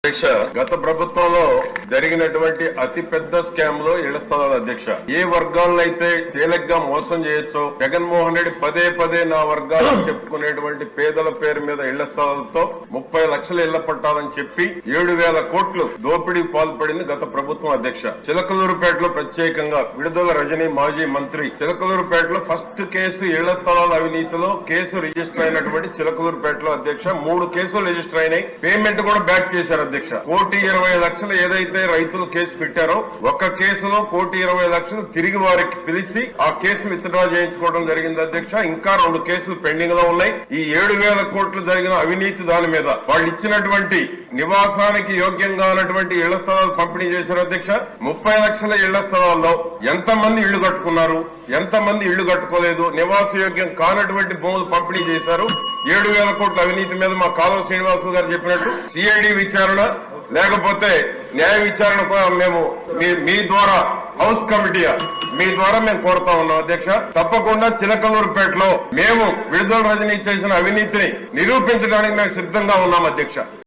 అధ్యక్ష, గత ప్రభుత్వంలో జరిగినటువంటి అతి పెద్ద స్కామ్ లో ఇళ్ల స్థలాల అధ్యక్ష, ఏ వర్గాలనైతే తేలిగ్గా మోసం చేయొచ్చో జగన్మోహన్ రెడ్డి పదే పదే నా వర్గాలను చెప్పుకునేటువంటి పేదల పేరు మీద ఇళ్ల స్థలాలతో 30 లక్షల ఇళ్ల పట్టాలని చెప్పి 7,000 కోట్లు దోపిడీకి పాల్పడింది గత ప్రభుత్వం అధ్యక్ష. చిలకలూరుపేటలో ప్రత్యేకంగా విడుదల రజనీ మాజీ మంత్రి చిలకలూరుపేటలో ఫస్ట్ కేసు ఇళ్ల స్థలాల అవినీతిలో కేసు రిజిస్టర్ అయినటువంటి చిలకలూరుపేటలో అధ్యక్ష 3 కేసులు రిజిస్టర్ అయినాయి. పేమెంట్ కూడా బ్యాక్ చేశారు అధ్యక్ష. 1,20,00,000 ఏదైతే రైతులు కేసు పెట్టారో ఒక్క కేసులో 1,20,00,000 తిరిగి వారికి పిలిచి ఆ కేసు విత్డ్రా చేయించుకోవడం జరిగింది అధ్యక్ష. ఇంకా 2 కేసులు పెండింగ్ లో ఉన్నాయి. ఈ 7,000 కోట్లు జరిగిన అవినీతి దాని మీద వాళ్ళు ఇచ్చినటువంటి నివాసానికి యోగ్యంగా ఉన్నటువంటి ఇళ్ల స్థలాలు పంపిణీ చేశారు అధ్యక్ష. 30 లక్షల ఇళ్ల స్థలాల్లో ఎంతమంది ఇళ్లు కట్టుకున్నారు, ఎంతమంది ఇళ్లు కట్టుకోలేదు, నివాస యోగ్యం కానటువంటి భూములు పంపిణీ చేశారు. 7,000 కోట్ల అవినీతి మీద మా కాలువ శ్రీనివాసులు గారు చెప్పినట్టు సిఐడి విచారణ లేకపోతే న్యాయ విచారణ కూడా మేము మీ ద్వారా హౌస్ కమిటీ మీ ద్వారా మేము కోరుతా ఉన్నాం అధ్యక్ష. తప్పకుండా చిలకలూరుపేటలో మేము విడుదల రజనీ చేసిన అవినీతిని నిరూపించడానికి మేము సిద్ధంగా ఉన్నాం అధ్యక్ష.